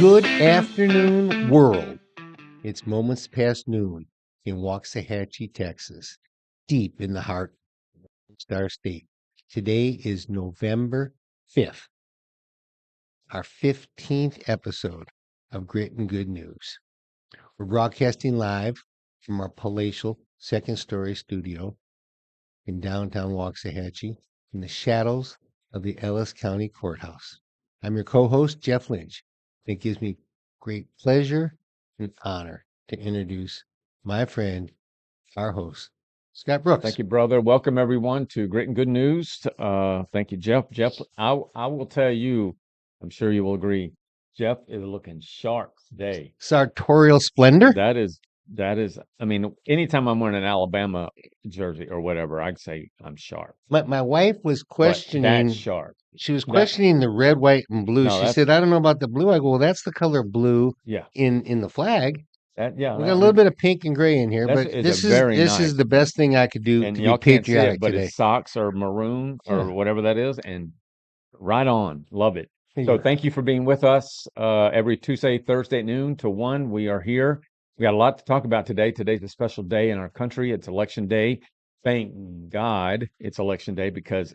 Good afternoon, world. It's moments past noon in Waxahachie, Texas, deep in the heart of Star State. Today is November 5th, our 15th episode of Grit and Good News. We're broadcasting live from our palatial second story studio in downtown Waxahachie in the shadows of the Ellis County Courthouse. I'm your co-host, Jeff Lynch. It gives me great pleasure and honor to introduce my friend, our host, Scott Brooks. Thank you, brother. Welcome everyone to Great and Good News. Thank you, Jeff. Jeff, I will tell you, I'm sure you will agree, Jeff is looking sharp today. Sartorial splendor. That is. I mean, anytime I'm wearing an Alabama jersey or whatever, I'd say I'm sharp. My wife was But questioning. that's sharp. She was questioning the red, white, and blue. No, She that's said, "I don't know about the blue." I go, "Well, that's the color blue yeah. in the flag. That yeah. We got That a little is bit of pink and gray in here, that's but is a this very is nice. the best thing I could do And to be y'all can't see it, patriotic but today." his socks are maroon Yeah. or whatever that is, and right on. Love it. Thank So you. thank you for being with us every Tuesday, Thursday at noon to 1. We are here. We got a lot to talk about today. Today's a special day in our country. It's election day. Thank God it's election day because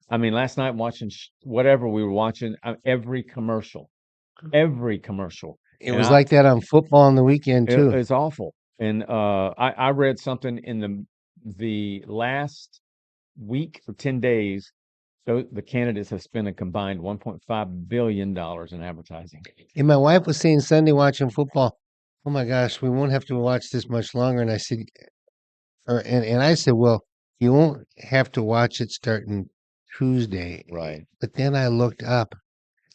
I mean, last night watching whatever we were watching, every commercial, It and was like that on football on the weekend too. it's awful. And I read something in the last week or 10 days. So the candidates have spent a combined $1.5 billion in advertising. And my wife was saying Sunday watching football, "Oh my gosh, we won't have to watch this much longer." And I said, and I said, "Well, you won't have to watch it starting Tuesday." Right. But then I looked up;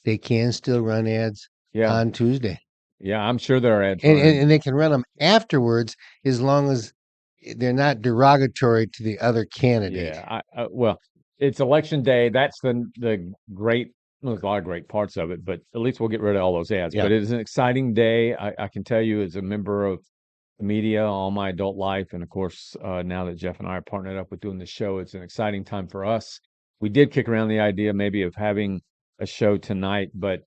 they can still run ads Yeah. on Tuesday, Yeah. I'm sure there are ads and running. they can run them afterwards as long as they're not derogatory to the other candidate. Yeah. Well, it's election day. That's the great, well, there's a lot of great parts of it, but at least we'll get rid of all those ads. Yeah. But it is an exciting day. I can tell you as a member of the media all my adult life. And of course, now that Jeff and I are partnered up with doing this show, it's an exciting time for us. We did kick around the idea maybe of having a show tonight, but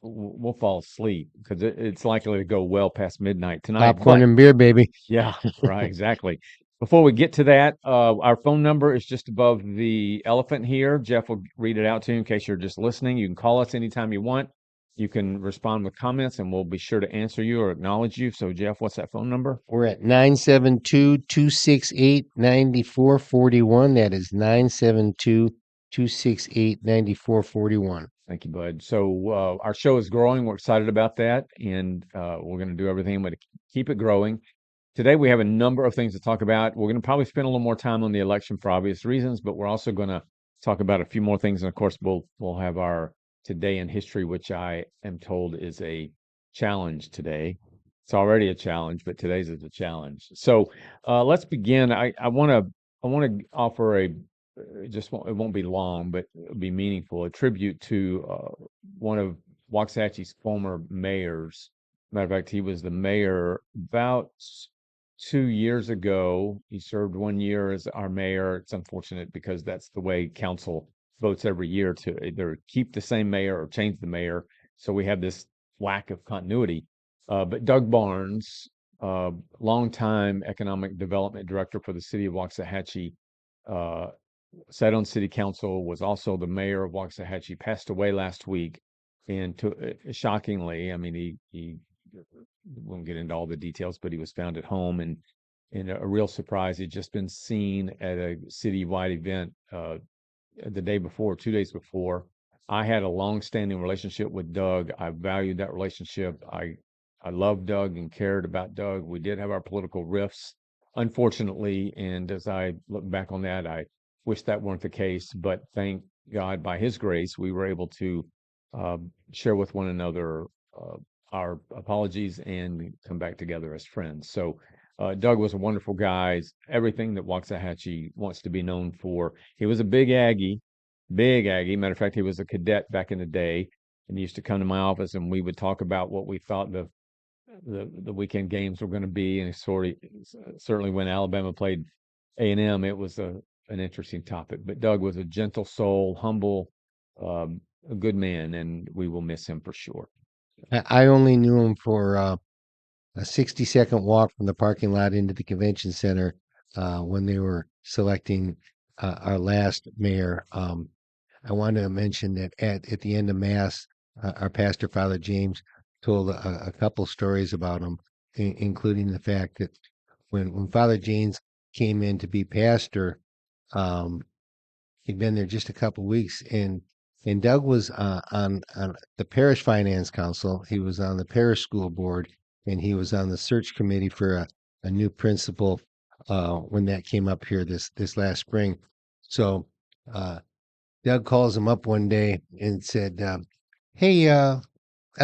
we'll fall asleep because it's likely to go well past midnight tonight. Popcorn But and beer, baby. yeah, right, exactly. Before we get to that, our phone number is just above the elephant here. Jeff will read it out to you in case you're just listening. You can call us anytime you want. You can respond with comments, and we'll be sure to answer you or acknowledge you. So, Jeff, what's that phone number? We're at 972-268-9441. That is 972-268-9441. Thank you, bud. So our show is growing. We're excited about that, and we're going to do everything to keep it growing. Today, we have a number of things to talk about. We're going to probably spend a little more time on the election for obvious reasons, but we're also going to talk about a few more things. And of course, we'll have our Today in History, which I am told is a challenge today. It's already a challenge, but today's is a challenge. So let's begin. I want to offer it won't be long, but it'll be meaningful. A tribute to one of Waxahachie's former mayors. Matter of fact, he was the mayor about 2 years ago. He served 1 year as our mayor. It's unfortunate because that's the way council votes every year to either keep the same mayor or change the mayor. So we have this lack of continuity. But Doug Barnes, longtime economic development director for the city of Waxahachie, sat on city council, was also the mayor of Waxahachie, passed away last week. And shockingly, I mean, he won't get into all the details, but he was found at home, and in a real surprise, he'd just been seen at a citywide event the day before, 2 days before. I had a long-standing relationship with Doug. I valued that relationship. I loved Doug and cared about Doug. We did have our political rifts, unfortunately, and as I look back on that, I wish that weren't the case. But thank God, by His grace, we were able to share with one another our apologies and come back together as friends. So Doug was a wonderful guy. Everything that Waxahachie wants to be known for. He was a big Aggie. Matter of fact, he was a cadet back in the day, and he used to come to my office, and we would talk about what we thought the weekend games were going to be. And certainly when Alabama played A&M, it was an interesting topic. But Doug was a gentle soul, humble, a good man, and we will miss him for sure. I only knew him for a 60-second walk from the parking lot into the convention center when they were selecting our last mayor. I want to mention that at the end of Mass, our pastor, Father James, told a couple stories about him, including the fact that when Father James came in to be pastor, um, he'd been there just a couple weeks, and Doug was on the parish finance council. He was on the parish school board, and he was on the search committee for a new principal when that came up here this last spring. So uh, Doug calls him up one day and said, "Hey, I'd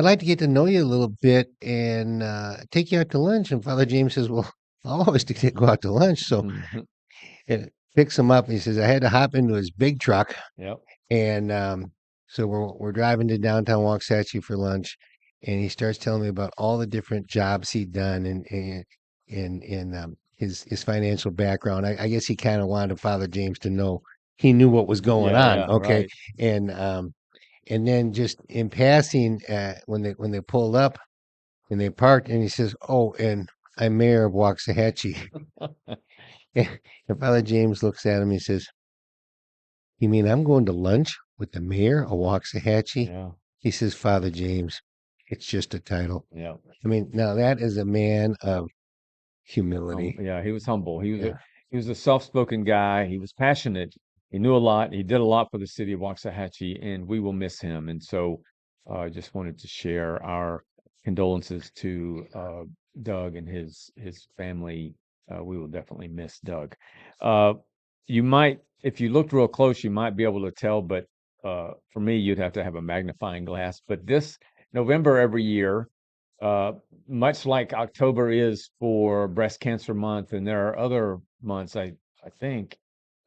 like to get to know you a little bit and take you out to lunch." And Father James says, "Well, I always to go out to lunch." So it picks him up. And he says, "I had to hop into his big truck." Yep. And so we're driving to downtown Waxahachie for lunch, and he starts telling me about all the different jobs he'd done and his financial background. I guess he kind of wanted Father James to know he knew what was going Yeah, on. yeah, Okay, right. and then just in passing, when they pulled up and they parked, and he says, "Oh, and I'm Mayor of Waxahachie." And Father James looks at him. He says, "You mean I'm going to lunch with the mayor of Waxahachie?" Yeah, He says, "Father James, it's just a title." yeah. I mean, now that is a man of humility. Yeah, he was humble. Yeah. He was a soft-spoken guy. He was passionate. He knew a lot. He did a lot for the city of Waxahachie, and we will miss him. And so, I just wanted to share our condolences to Doug and his family. We will definitely miss Doug. Uh, you might, if you looked real close, you might be able to tell, but for me, you'd have to have a magnifying glass. But this November every year, uh, much like October is for Breast Cancer Month, and there are other months I think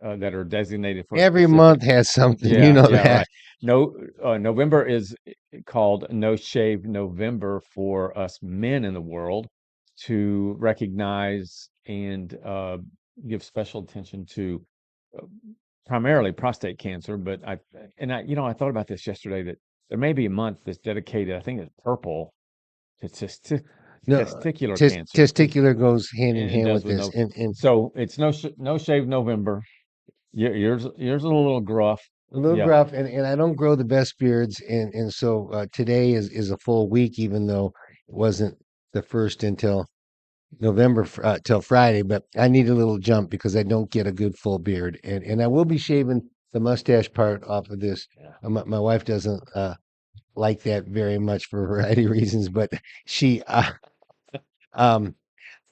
that are designated for Every specific. month has something, you Yeah, know yeah, that. right. No, November is called No Shave November for us men in the world to recognize and give special attention to uh, primarily prostate cancer. But I thought about this yesterday that there may be a month that's dedicated. I think it's purple to No, testicular cancer, testicular goes hand in and it hand does with with this. no. And So it's no shave November. Yours is a little gruff. a little Yeah, gruff, and I don't grow the best beards, and so today is a full week, even though it wasn't the first until November till Friday. But I need a little jump because I don't get a good full beard, and I will be shaving the mustache part off of this. yeah. My wife doesn't like that very much for a variety of reasons, but she um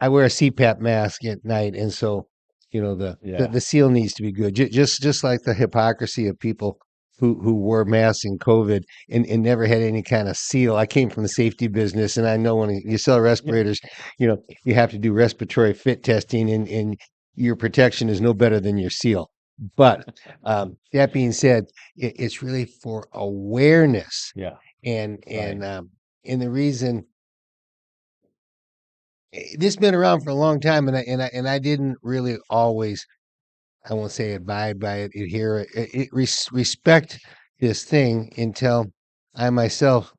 I wear a CPAP mask at night, and so Yeah. the seal needs to be good. Just like the hypocrisy of people who wore masks in COVID and never had any kind of seal. I came from the safety business, and I know when you sell Yeah. respirators, you have to do respiratory fit testing, and your protection is no better than your seal. But that being said, it's really for awareness, Yeah. and Right. and um, and the reason this has been around for a long time, and I didn't really always, I won't say abide by it, adhere respect this thing until I myself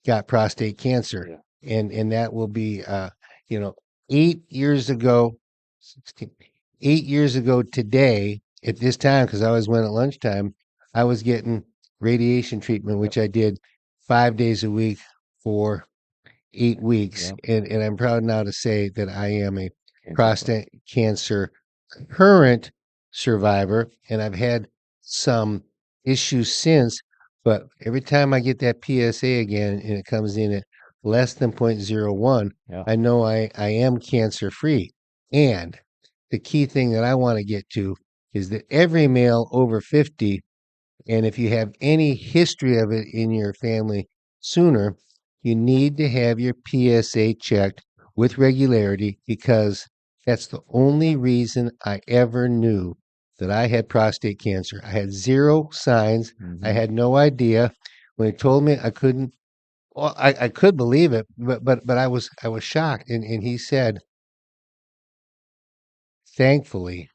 got prostate cancer, Yeah. and that will be you know 8 years ago, 16, 8 years ago today at this time, because I always went at lunchtime. I was getting radiation treatment, Yep. which I did 5 days a week for 8 weeks, Yep. and I'm proud now to say that I am a Cancer free. prostate cancer current survivor, and I've had some issues since, but every time I get that PSA again and it comes in at less than point zero 0.01, Yeah. I know I am cancer free. And the key thing that I want to get to is that every male over 50, and if you have any history of it in your family sooner, you need to have your PSA checked with regularity, because that's the only reason I ever knew that I had prostate cancer. I had zero signs. I Hmm. had no idea. When he told me, I couldn't, well, I could believe it, but I was shocked. And he said, thankfully,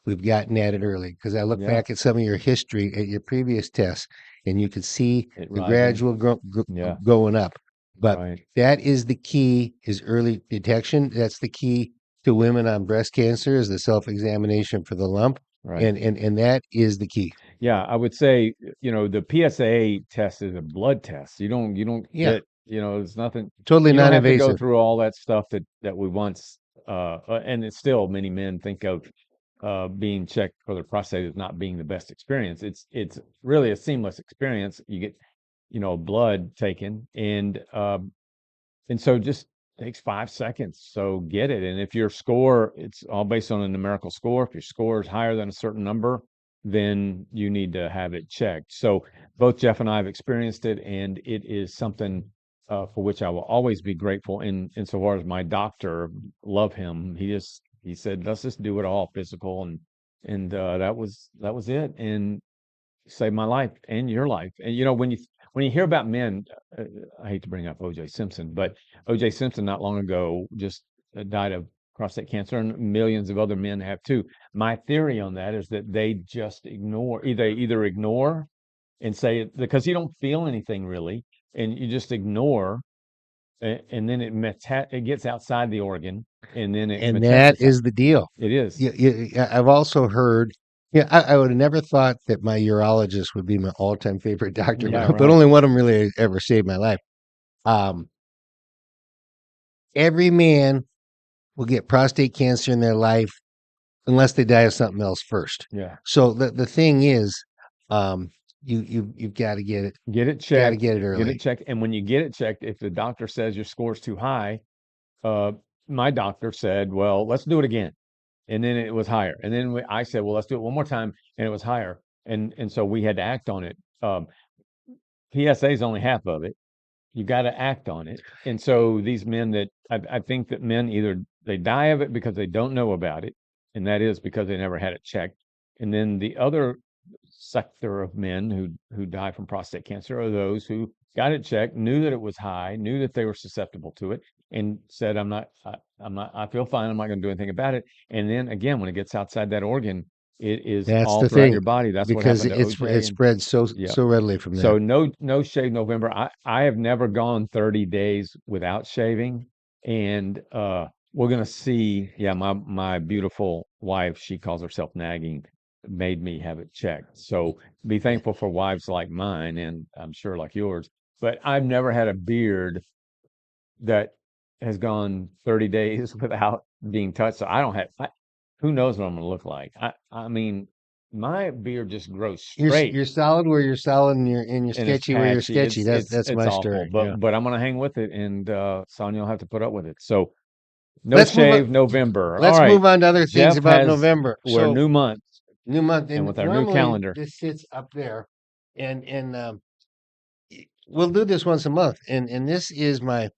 we've gotten at it early, because I look Yeah. back at some of your history at your previous tests, and you could see It the rising. gradual Yeah, going up. But right, that is the key, is early detection. That's the key to women on breast cancer, is the self-examination for the lump. right. And that is the key. Yeah, I would say, the PSA test is a blood test. You don't Yeah, get, it's nothing. totally You don't have to go non-invasive. through all that stuff that we once, and it's still many men think of being checked for their prostate as not being the best experience. It's really a seamless experience. You get, blood taken, and so just takes 5 seconds. So get it. And if your score, it's all based on a numerical score. If your score is higher than a certain number, then you need to have it checked. So both Jeff and I have experienced it, and it is something for which I will always be grateful. In insofar as my doctor, love him. He said, let's just do it all physical, and that was it. And saved my life and your life. And when you hear about men, uh, I hate to bring up O.J. Simpson, but O.J. Simpson not long ago just died of prostate cancer, and millions of other men have too. My theory on that is that they just ignore, either ignore and say it because you don't feel anything really, and you just ignore, and then it gets outside the organ, and then it And that metastasizes. is the deal. It is. I've also heard, yeah, I would have never thought that my urologist would be my all-time favorite doctor, Yeah, but right. only one of them really ever saved my life. Um, every man will get prostate cancer in their life unless they die of something else first. Yeah. So the thing is, um, you've got to get it, Get it got to checked. get it Get early. it checked. And when you get it checked, if the doctor says your score's too high, uh, my doctor said, well, let's do it again. And then it was higher. And then I said, well, let's do it one more time. And it was higher. And so we had to act on it. PSA is only half of it. You got to act on it. And so these men that I think that men either they die of it because they don't know about it, and that is because they never had it checked. And then the other sector of men who die from prostate cancer are those who got it checked, knew that it was high, knew that they were susceptible to it, and said, I'm not, I feel fine. I'm not going to do anything about it. And then again, when it gets outside that organ, it is That's all the throughout thing, your body. That's what because happened to it's OJ. it And spreads so yeah, so readily from so there. no shave November. I have never gone 30 days without shaving, and we're gonna see. Yeah, my beautiful wife, she calls herself nagging, made me have it checked. So be thankful for wives like mine, and I'm sure like yours. But I've never had a beard that has gone 30 days without being touched. So I don't have. Who knows what I'm gonna look like? I mean, my beard just grows straight You're solid where you're solid, and you're and it's sketchy where you're patchy. sketchy. It's That's it's that's it's my awful, story. Yeah. but I'm gonna hang with it, and Sonia will have to put up with it. So no Let's move on. shave November. All Let's right, move on to other things Jeff about has November. we're So, new month, new month, and and with our new normally calendar, this sits up there, and we'll do this once a month. And this is my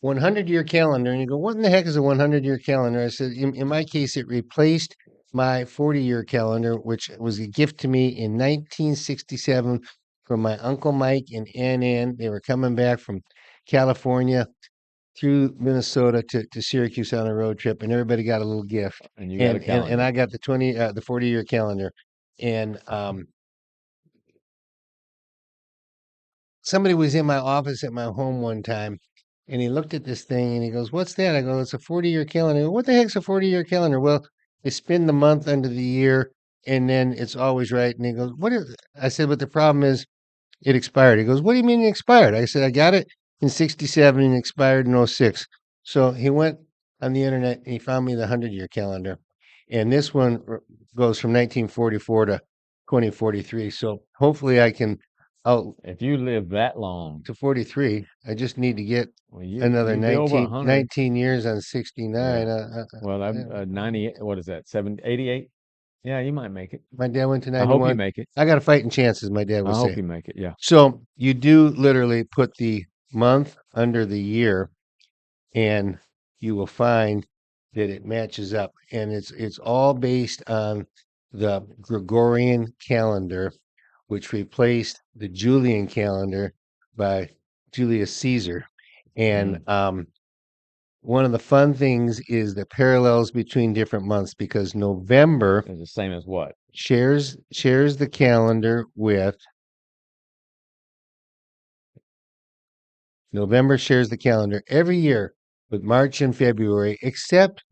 100-year calendar. And you go, what in the heck is a 100-year calendar? I said, in my case, it replaced my 40-year calendar, which was a gift to me in 1967 from my Uncle Mike and Aunt Ann. They were coming back from California through Minnesota to Syracuse on a road trip, and everybody got a little gift. and you got a And calendar. I got the 40-year calendar. And somebody was in my office at my home one time, and he looked at this thing and he goes, "What's that?" I go, "It's a 40-year calendar." "What the heck's a 40-year calendar?" "Well, they spin the month under the year, and then it's always right." And he goes, "What is it?" I said, "But the problem is it expired." He goes, "What do you mean it expired?" I said, "I got it in 67 and expired in '06." So he went on the internet and he found me the 100-year calendar. And this one goes from 1944 to 2043. So hopefully I can out If you live that long, to 43. I just need to get well, you another you'll be over 100. 19 years on Yeah. 69. Well, I'm Yeah. 98. What is that? 88. Yeah, you might make it. My dad went to I hope you 91. make it. I got a fighting chances, my dad I would hope say. you make it. Yeah. So you do literally put the month under the year, and you will find that it matches up. And it's all based on the Gregorian calendar, which replaced the Julian calendar by Julius Caesar. And Mm. one of the fun things is the parallels between different months, because November It's the same as what? shares the calendar with November shares the calendar every year with March and February, except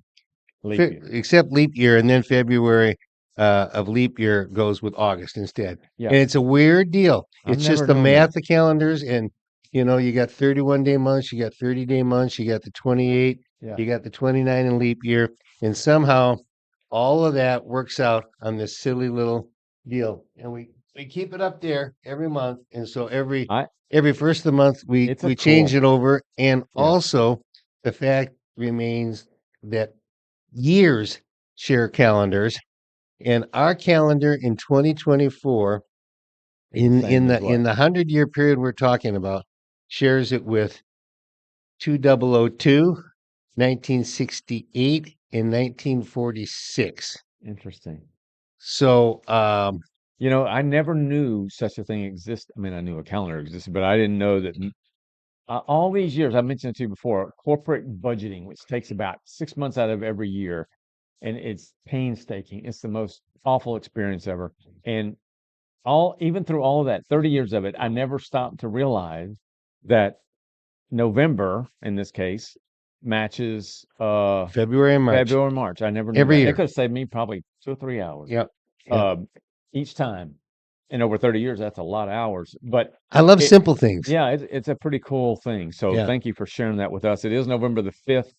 Leap year. except leap year, and then February of leap year goes with August instead. Yeah. And it's a weird deal. I've It's just never the known math that. of calendars, and you got 31-day months, you got 30-day months, you got the 28, Yeah. you got the 29 in leap year, and somehow all of that works out on this silly little deal. And we keep it up there every month, and so I every first of the month it's a we change cool. it over, and Yeah. also the fact remains that years share calendars, and our calendar in 2024 Is the same as in what? the 100-year period we're talking about shares it with 2002, 1968, and 1946. Interesting. So I never knew such a thing existed. I mean, I knew a calendar existed, but I didn't know that all these years, I mentioned it to you before, corporate budgeting, which takes about 6 months out of every year, and it's painstaking. It's the most awful experience ever. And even through all of that, 30 years of it, I never stopped to realize that November, in this case, matches February and March February, March. I never knew every that. It year. could have saved me probably 2 or 3 hours Yep. Yep. uh, each time. In over 30 years, that's a lot of hours. But I love it, simple things. yeah, it's a pretty cool thing. So Yeah. thank you for sharing that with us. It is November the 5th.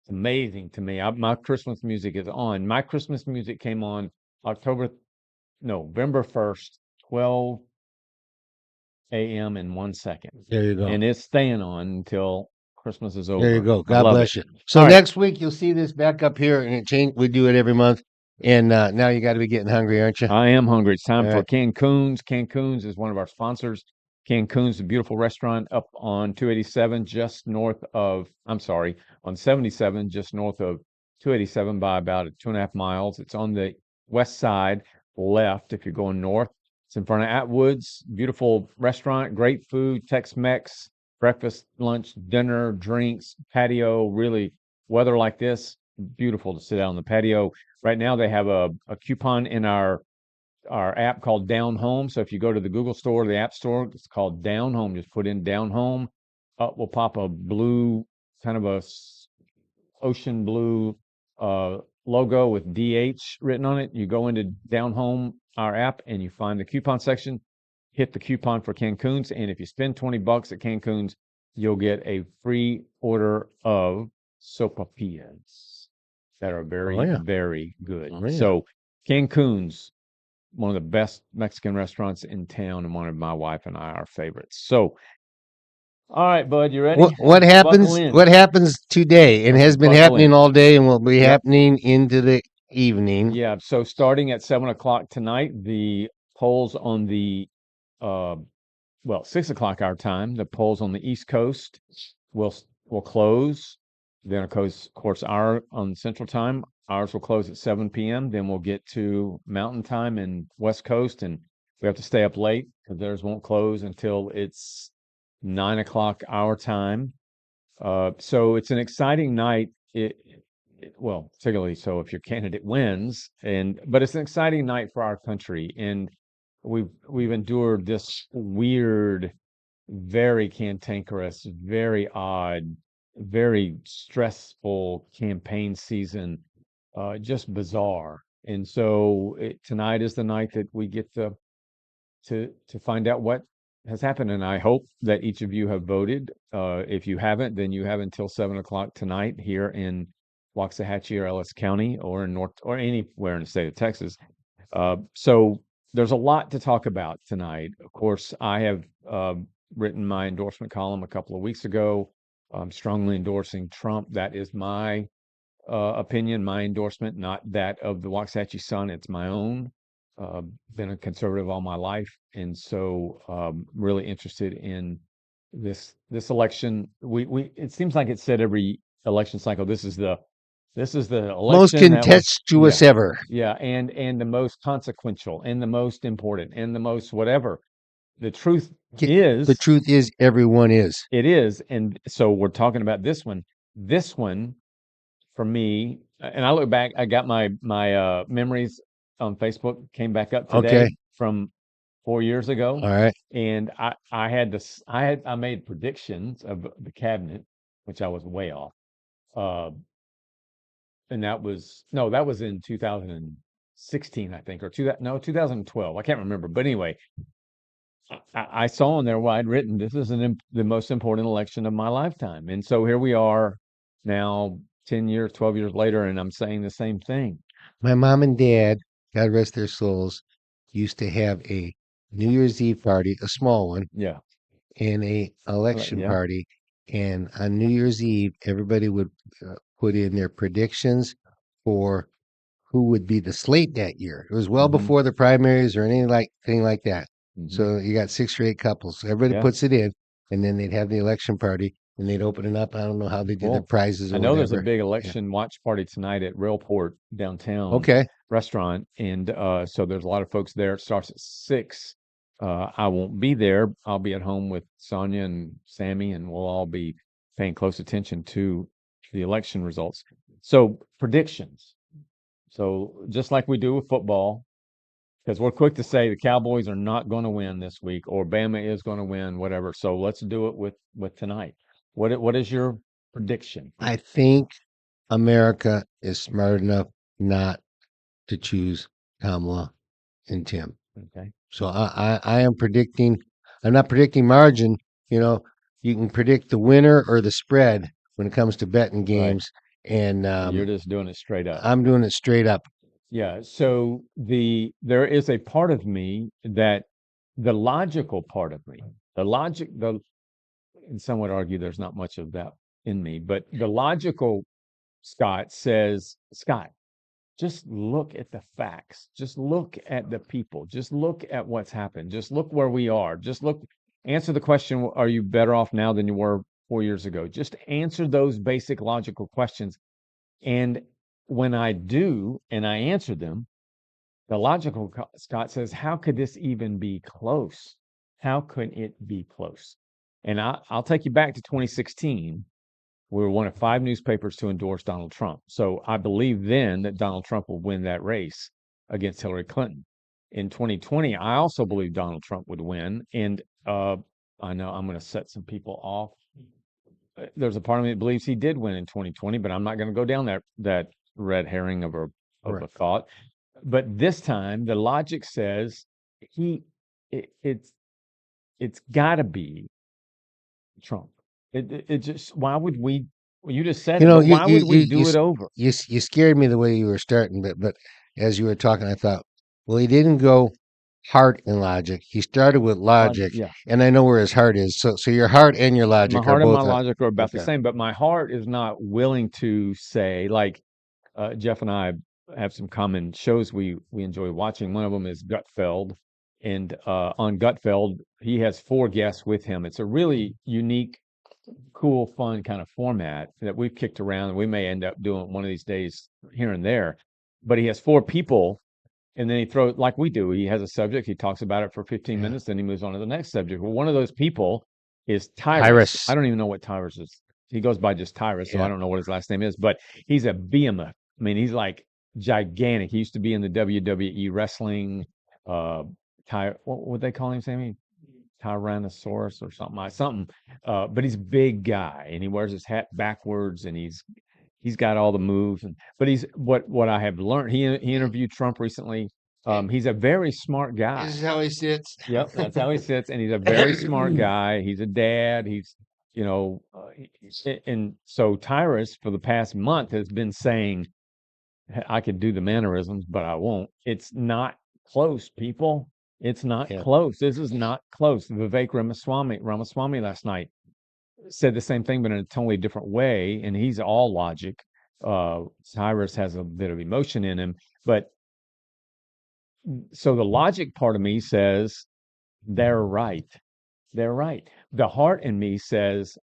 It's amazing to me. My Christmas music is on. My Christmas music came on November 1st, 12 a.m. in 1 second. There you go. And it's staying on until Christmas is over. There you go. I God love bless it. you. So All right. next week you'll see this back up here, and it change. We do it every month, and now you got to be getting hungry, aren't you? I am hungry. It's time All for right. Cancun's. Cancun's is one of our sponsors. Cancun's, a beautiful restaurant up on 287, just north of, I'm sorry, on 77, just north of 287 by about 2.5 miles. It's on the west side, left if you're going north. It's in front of Atwood's. Beautiful restaurant, great food, Tex-Mex, breakfast, lunch, dinner, drinks, patio. Really, weather like this, beautiful to sit out on the patio. Right now, they have a coupon in our app called Down Home. So if you go to the Google Store, the App Store, it's called Down Home. Just put in Down Home. Up will pop a blue, kind of a ocean blue logo with DH written on it. You go into Down Home, our app, and you find the coupon section. Hit the coupon for Cancun's, and if you spend $20 at Cancun's, you'll get a free order of sopapillas that are very, Oh yeah. very good. Oh yeah. So Cancun's, one of the best Mexican restaurants in town, and one of my wife and I are favorites. So, all right, bud, you ready? What Buckle happens? in. What happens today, and Okay, has been buckle happening in. all day, and will be Yep. happening into the evening? Yeah. So starting at 7 o'clock tonight, the polls on the uh, 6 o'clock our time, the polls on the East Coast will close. Then, of course, our on Central Time, ours will close at 7 p.m. Then we'll get to Mountain Time and West Coast, and we have to stay up late because theirs won't close until it's 9 o'clock our time. So it's an exciting night. Well, particularly so if your candidate wins, but it's an exciting night for our country, and we've endured this weird, very cantankerous, very odd, very stressful campaign season, just bizarre. And so tonight is the night that we get to find out what has happened. And I hope that each of you have voted. If you haven't, then you have until 7 o'clock tonight here in Waxahachie or Ellis County or in North or anywhere in the state of Texas. So there's a lot to talk about tonight. Of course, I have written my endorsement column a couple of weeks ago. I'm strongly endorsing Trump. That is my opinion, my endorsement, not that of the Waxahachie Sun. It's my own. Uh, been a conservative all my life, and so really interested in this election. We it seems like it's said every election cycle. This is the Most election that was, yeah, contentious ever. yeah, and the most consequential, and the most important, and the most whatever. The truth The is, truth is, everyone is. it is, and so we're talking about this one. This one for me, and I look back, I got my memories on Facebook came back up today Okay. from 4 years ago, All right. and I made predictions of the cabinet, which I was way off. Uh, and that was in 2016, I think, or 2012. I can't remember, but anyway, I saw in there what I'd written. This is the most important election of my lifetime, and so here we are now, 10 years, 12 years later, and I'm saying the same thing. My mom and dad, God rest their souls, used to have a New Year's Eve party, a small one, Yeah, and a election yeah, party. And on New Year's Eve, everybody would put in their predictions for who would be the slate that year. It was well hmm before the primaries or anything like that. hmm So you got 6 or 8 couples. So everybody yeah. puts it in, and then they'd have the election party, and they'd open it up. I don't know how they did their Cool. prizes I or know there's a whatever. big Yeah. election watch party tonight at Railport downtown Okay. restaurant, and so there's a lot of folks there. It starts at 6. I won't be there. I'll be at home with Sonia and Sammy, and we'll all be paying close attention to the election results. So predictions. So just like we do with football, because we're quick to say the Cowboys are not going to win this week, or Bama is going to win, whatever. So let's do it with tonight. What is your prediction? I think America is smart enough not to choose Kamala and Tim. Okay. So I am predicting. I'm not predicting margin. You know, you can predict the winner or the spread when it comes to betting Right. games, and You're just doing it straight up. I'm doing it straight up. Yeah. So there is a part of me that the logical part of me, and some would argue there's not much of that in me, but the logical Scott says, Scott, just look at the facts. Just look at the people. Just look at what's happened. Just look where we are. Answer the question, are you better off now than you were 4 years ago? Just answer those basic logical questions. And when I do, and I answer them, the logical Scott says, how could this even be close? How could it be close? And I'll take you back to 2016. We were one of 5 newspapers to endorse Donald Trump. So I believe then that Donald Trump will win that race against Hillary Clinton. In 2020, I also believe Donald Trump would win. And I know I'm going to set some people off. There's a part of me that believes he did win in 2020, but I'm not going to go down that red herring of Right. a thought. But this time, the logic says he it, it's got to be Trump. It just why would we? Well, you just said You it, know, but why would we do it over? you scared me the way you were starting, but as you were talking, I thought, well, he didn't go heart and logic. He started with Logic, logic, yeah. and I know where his heart is. So your heart and your My logic are heart and my both logic are about the okay. same, but my heart is not willing to say, like, Jeff and I have some common shows we enjoy watching. One of them is Gutfeld, and on Gutfeld, he has 4 guests with him. It's a really unique, cool, fun kind of format that we've kicked around, and we may end up doing one of these days here and there. But he has 4 people, and then he throws, like we do, he has a subject, he talks about it for 15 Yeah. minutes, then he moves on to the next subject. Well, one of those people is Tyrus. I Tyrus. don't even know what Tyrus is. He goes by just Tyrus, so I Yeah. don't know what his last name is, but he's a behemoth. I mean, he's like gigantic. He used to be in the WWE wrestling. Uh, what would they call him, Sammy? Tyrannosaurus or something. But he's a big guy, and he wears his hat backwards, and he's got all the moves. But he's what I have learned. He interviewed Trump recently. He's a very smart This guy. is how he sits. Yep, that's how he sits, and he's a very smart guy. He's a dad. He's and so Tyrus for the past month has been saying, I could do the mannerisms, but I won't. It's not close, people. It's not Yeah. close. This is not close. Vivek Ramaswamy last night said the same thing, but in a totally different way. And he's all logic. Cyrus has a bit of emotion in him. But so the logic part of me says they're right. They're right. The heart in me says,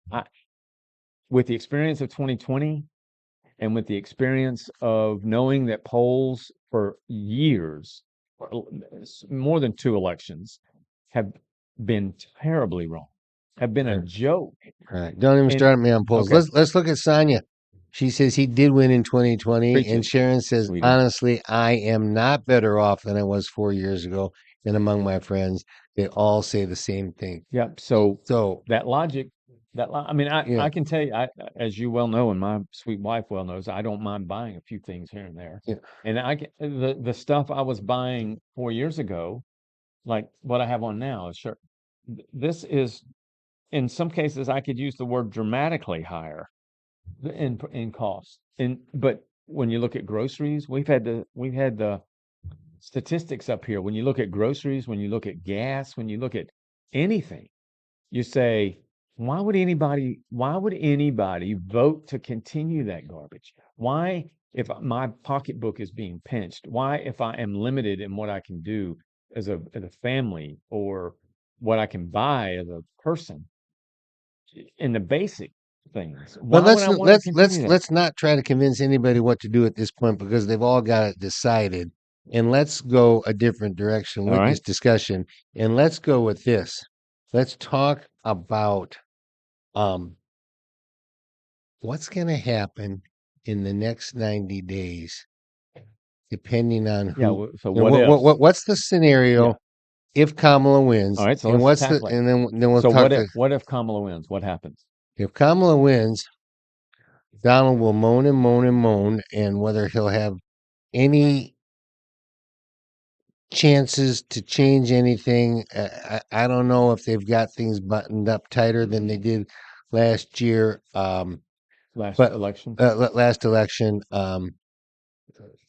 with the experience of 2020 and with the experience of knowing that polls for years, more than 2 elections, have been terribly wrong, have been a Right. joke. Right. Don't even And start me on polls. okay, Let's look at Sonia. She says he did win in 2020, preach and it, Sharon says, sweetie. honestly, I am not better off than I was 4 years ago. and among my friends, they all say the same thing. Yeah. So So, that logic, I mean, yeah, I can tell you, as you well know, and my sweet wife well knows, I don't mind buying a few things here and there. yeah. And the stuff I was buying 4 years ago, like what I have on now, is sure. This is, in some cases, I could use the word dramatically higher in cost. But when you look at groceries, we've had the statistics up here. When you look at groceries, when you look at gas, when you look at anything, you say, why would anybody vote to continue that garbage? Why, if my pocketbook is being pinched, why, if I am limited in what I can do as a family, or what I can buy as a person in the basic things, But why would I want to continue that? let's not try to convince anybody what to do at this point because they've all got it decided. And let's go a different direction All with right. this discussion. And let's go with this. Let's talk about um what's going to happen in the next 90 days, depending on Yeah. who, So what ifs? what's the Yeah. scenario if Kamala All wins, right. So and let's what's the, tackle it. and then we'll So talk to, what if Kamala wins? What happens? if Kamala wins, Donald will moan and moan and moan, and whether he'll have any chances to change anything, I don't know if they've got things buttoned up tighter than they did last year. Last But election? last election,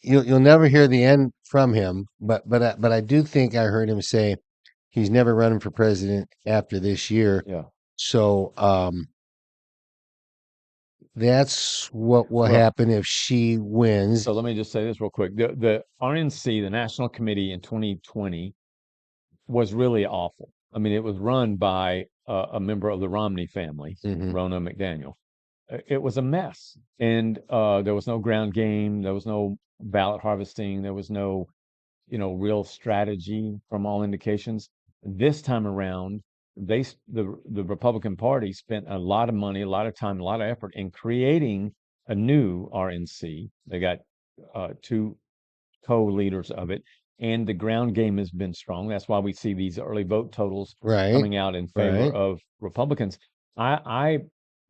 you'll never hear the end from him. But I do think I heard him say he's never running for president after this year. Yeah. So that's what will Well, happen if she wins. so let me just say this real quick. The RNC, the National Committee in 2020, was really awful. I mean, it was run by a member of the Romney family, Hmm. Rona McDaniel. It was a mess, and there was no ground game, there was no ballot harvesting, there was no, real strategy from all indications. This time around, the Republican Party spent a lot of money, a lot of time, a lot of effort in creating a new RNC. They got two co-leaders of it, and the ground game has been strong. That's why we see these early vote totals Right, coming out in favor right. of Republicans. I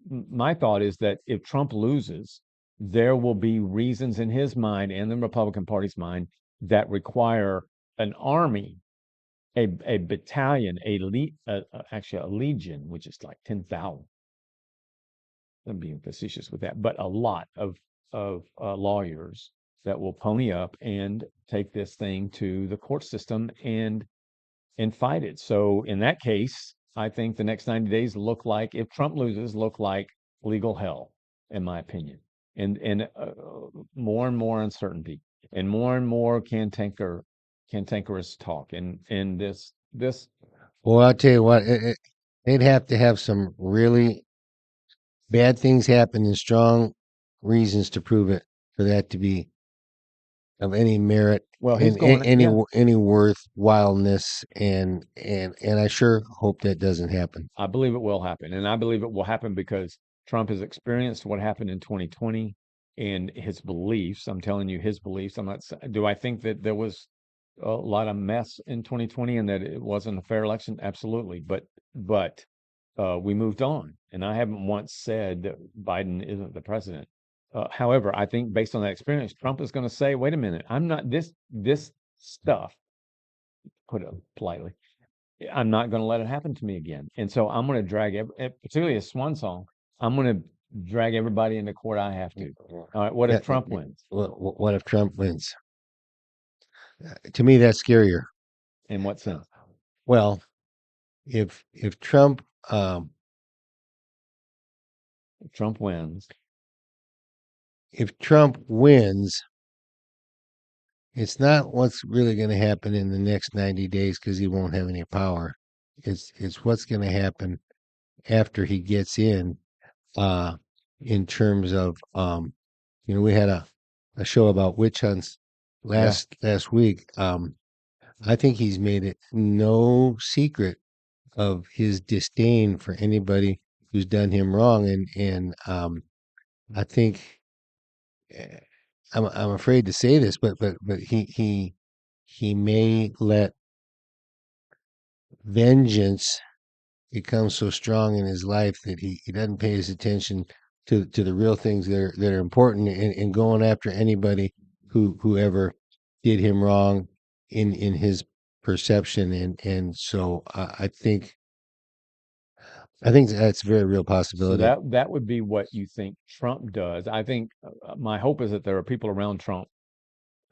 my thought is that if Trump loses, there will be reasons in his mind and the Republican Party's mind that require an army, a battalion, actually a legion, which is like 10,000. I'm being facetious with that, but a lot of lawyers that will pony up and take this thing to the court system and fight it. So in that case, I think the next 90 days look like, if Trump loses, look like legal hell, in my opinion, and more and more uncertainty, and more cantankerous talk, and this. Well, I'll tell you what, they'd have to have some really bad things happen and strong reasons to prove it for that to be of any merit Well, he's and going, yeah. any worthwhileness, and I sure hope that doesn't happen. I believe it will happen. And I believe it will happen because Trump has experienced what happened in 2020 and his beliefs. I'm telling you, his beliefs. Do I think that there was a lot of mess in 2020 and that it wasn't a fair election? Absolutely. But we moved on. And I haven't once said that Biden isn't the president. However, I think based on that experience, Trump is going to say, wait a minute, I'm not this stuff, put it politely, I'm not going to let it happen to me again. And so I'm going to particularly a swan song, I'm going to drag everybody into court I have to. All right. What Yeah, if Trump wins? what if Trump wins? To me, that's scarier. In what sense? Well, if Trump um, If Trump wins, if Trump wins, it's not what's really going to happen in the next 90 days because he won't have any power. It's what's going to happen after he gets uh, in terms of we had a show about witch hunts yeah, last week. I think he's made it no secret of his disdain for anybody who's done him wrong, and I think eh, I'm afraid to say this, but he may let vengeance becomes so strong in his life that he doesn't pay his attention to the real things that are important and going after anybody whoever did him wrong in his perception. And so I think that's a very real So possibility. that would be what you think Trump does. I think my hope is that there are people around Trump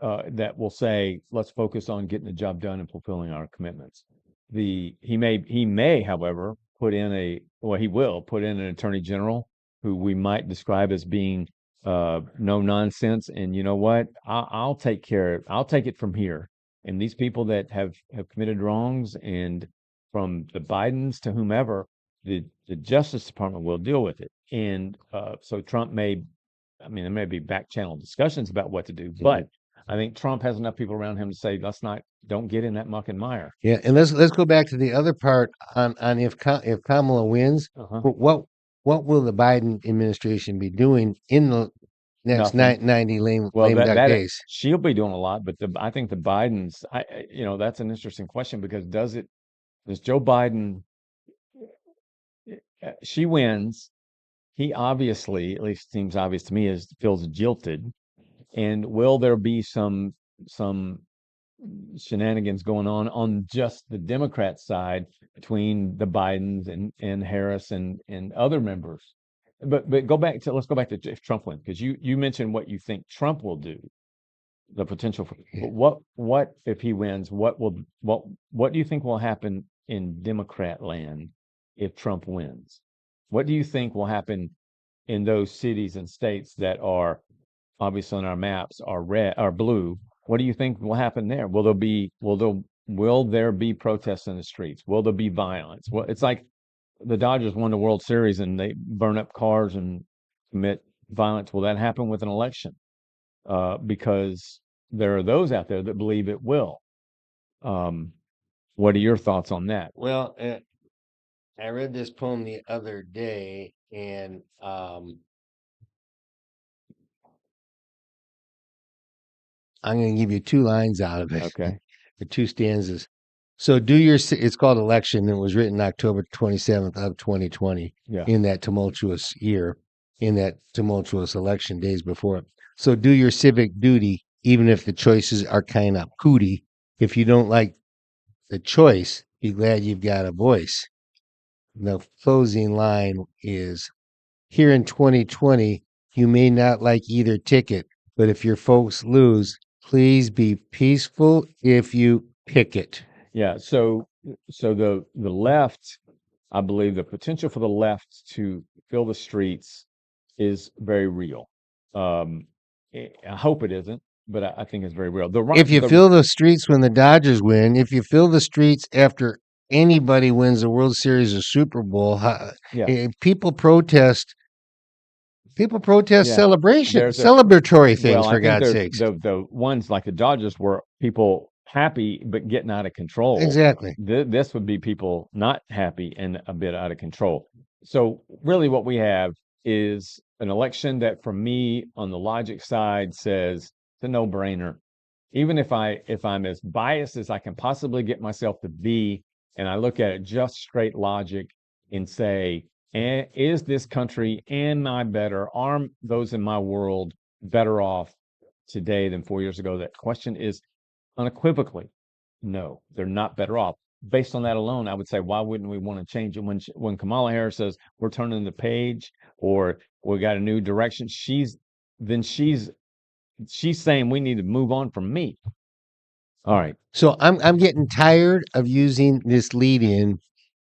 that will say, let's focus on getting the job done and fulfilling our commitments. He may, however, he will put in an attorney general who we might describe as being no nonsense. And you know what? I'll take care of. I'll take it from here. And these people that have committed wrongs, and from the Bidens to whomever, the Justice Department will deal with it. And so Trump may, I mean, there may be back channel discussions about what to do, but I think Trump has enough people around him to say, don't get in that muck and mire. Yeah, and let's go back to the other part on if Kamala wins, Uh-huh. what will the Biden administration be doing in the next Nothing. 90 lame Well, duck days? she'll be doing a lot, but I think the Bidens, that's an interesting question, because does Joe Biden, she wins, he obviously, at least seems obvious to me, feels jilted. And will there be some shenanigans going on just the Democrat side between the Bidens and Harris and other members? But let's go back to if Trump wins, because you mentioned what you think Trump will do, the potential for, but what if he wins? What do you think will happen in Democrat land if Trump wins? What do you think will happen in those cities and states that are obviously on our maps are red or blue? What do you think will happen there? Will there be protests in the streets? Will there be violence? Well, it's like the Dodgers won the World Series and they burn up cars and commit violence. Will that happen with an election? Because there are those out there that believe it will. What are your thoughts on that? Well, I read this poem the other day, and I'm going to give you two lines out of it, Okay. or two stanzas. So it's called Election. It was written October 27th of 2020 Yeah. in that tumultuous year, in that tumultuous election days before it. So do your civic duty, even if the choices are kind of cootie. If you don't like the choice, be glad you've got a voice. The closing line is, here in 2020, you may not like either ticket, but if your folks lose, please be peaceful if you pick it. Yeah. So the left, I believe the potential for the left to fill the streets is very real. I hope it isn't, but I think it's very real. The right, If you fill the streets when the Dodgers win, if you fill the streets after anybody wins the World Series or Super Bowl, yeah, people protest. People protest yeah. celebratory Well, things, I for think God's there's sakes. the ones like the Dodgers were people happy but getting out of control. Exactly. This would be people not happy and a bit out of control. So really, what we have is an election that, for me, on the logic side, says it's a no-brainer. Even if I'm as biased as I can possibly get myself to be, and I look at it just straight logic and say, is this country and are those in my world better off today than 4 years ago? That question is unequivocally no, they're not better off. Based on that alone, I would say, why wouldn't we want to change it? When Kamala Harris says we're turning the page or we got a new direction, she's saying we need to move on from me. All right. So I'm getting tired of using this lead in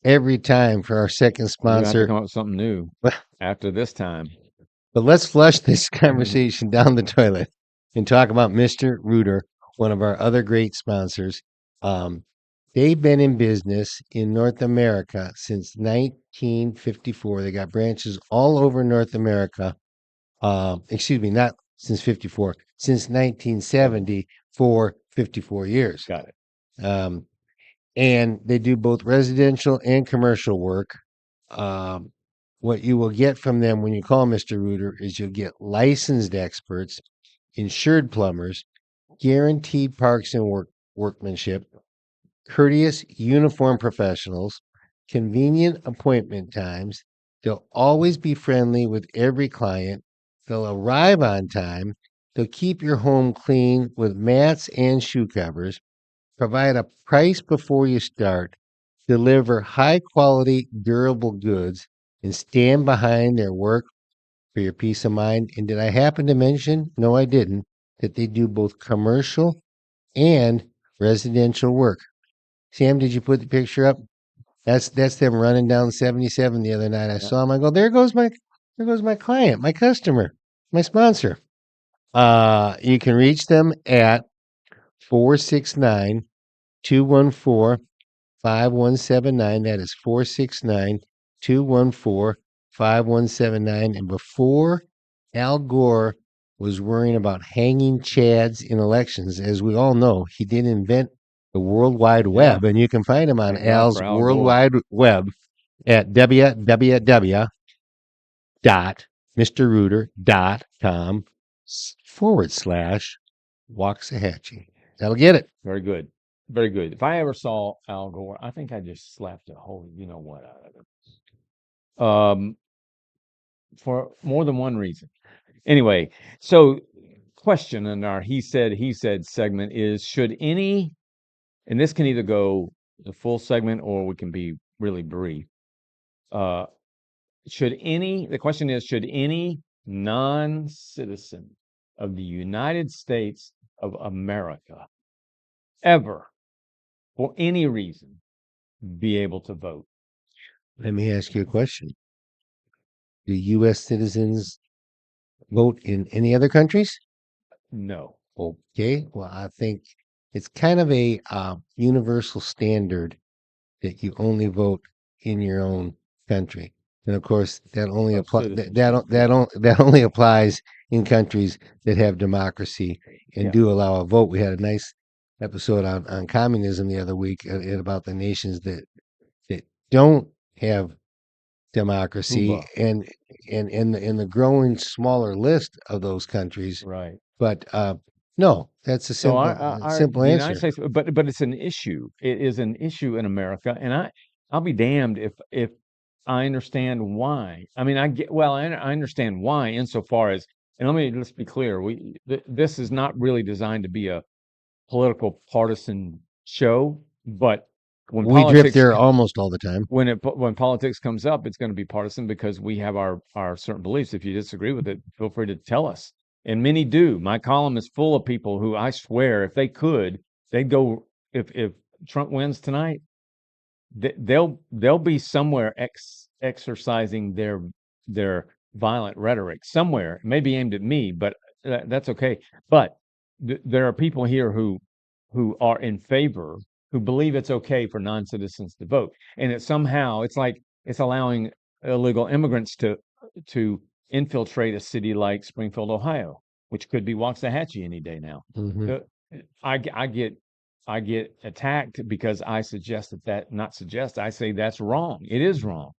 every time for our second We're gonna have to sponsor. come up with something new after this time. But let's flush this conversation down the toilet and talk about Mr. Rooter, one of our other great sponsors. They've been in business in North America since 1954. They got branches all over North America. Excuse me, not since 54, since 1970 for 54 years. Got it. And they do both residential and commercial work. What you will get from them when you call Mr. Rooter is you'll get licensed experts, insured plumbers, guaranteed parks and workmanship, courteous, uniformed professionals, convenient appointment times. They'll always be friendly with every client. They'll arrive on time. They'll keep your home clean with mats and shoe covers. Provide a price before you start. Deliver high quality, durable goods and stand behind their work for your peace of mind. And did I happen to mention? No, I didn't. That they do both commercial and residential work. Sam, did you put the picture up? That's them running down 77 the other night. I Yeah. saw them. I go, there goes my client, my customer, my sponsor. You can reach them at 469 214 5179. That is 469 214 5179. And before Al Gore was worrying about hanging chads in elections, as we all know, he did invent the World Wide Yeah. Web. And you can find him on Thank God Al's for Al World Gore. Wide Web at www.mrrooter.com/Waxahachie. That'll get it. Very good. Very good. If I ever saw Al Gore, I think I just slapped a whole, you know what, out of it. For more than one reason. Anyway, so question in our he said segment is should any, and this can either go the full segment or we can be really brief. Uh, the question is, should any non-citizen of the United States of America ever, for any reason, be able to vote? Let me ask you a question. Do U.S. citizens vote in any other countries? No. Okay. Well, I think it's kind of a universal standard that you only vote in your own country. And of course, that only Of apply that citizenship. Yeah. that only applies in countries that have democracy and Yeah. do allow a vote. We had a nice episode on communism the other week about the nations that don't have democracy Cuba. and in the growing smaller list of those countries. Right. But no, that's a So simple the United answer. States, but it's an issue. It is an issue in America, and I'll be damned if I understand why. I mean, I understand why insofar as, and let's be clear, this is not really designed to be a political partisan show, but when We drift politics there almost all the time. when politics comes up, it's going to be partisan because we have our certain beliefs. If you disagree with it, feel free to tell us. And many do. My column is full of people who I swear, if they could, they'd go. If Trump wins tonight, they'll be somewhere exercising their violent rhetoric somewhere. It may be aimed at me, but that's okay. But there are people here who are in favor, who believe it's okay for non-citizens to vote, and it's like it's allowing illegal immigrants to infiltrate a city like Springfield, Ohio, which could be Waxahachie any day now. Hmm. The- I get attacked because I suggest not suggest, I say that's wrong. It is wrong.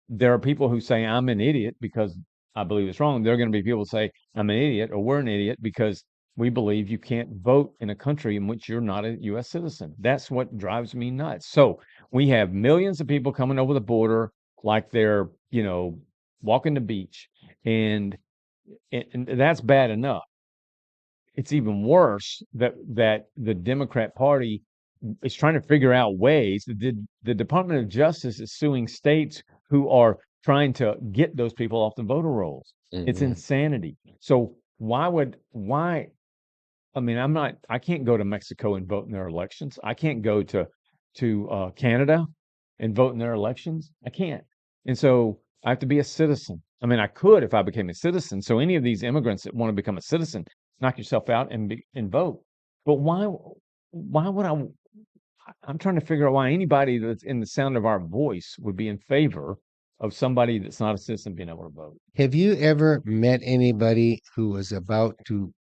There are people who say I'm an idiot because I believe it's wrong. There are going to be people who say I'm an idiot or we're an idiot because we believe you can't vote in a country in which you're not a US citizen. That's what drives me nuts. So we have millions of people coming over the border like they're, walking the beach, and that's bad enough. It's even worse that the Democrat Party is trying to figure out ways. The Department of Justice is suing states who are trying to get those people off the voter rolls. It's Hmm. insanity. So why? I mean, I can't go to Mexico and vote in their elections. I can't go to Canada and vote in their elections. I can't. And so I have to be a citizen. I mean, I could if I became a citizen. So any of these immigrants that want to become a citizen, knock yourself out and vote. But why would I'm trying to figure out why anybody that's in the sound of our voice would be in favor of somebody that's not a citizen being able to vote. Have you ever met anybody who was about to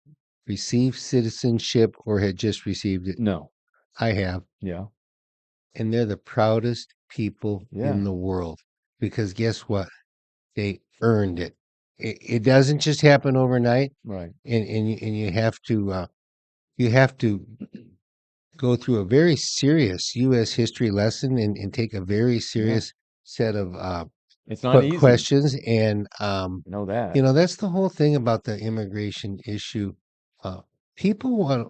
receive citizenship or had just received it? No. I have. Yeah. And they're the proudest people in Yeah. the world because guess what? They earned it. It doesn't just happen overnight. Right. And you have to go through a very serious U.S. history lesson and take a very Yeah. serious set of It's not easy. questions. And, Know that. that's the whole thing about the immigration issue. People want,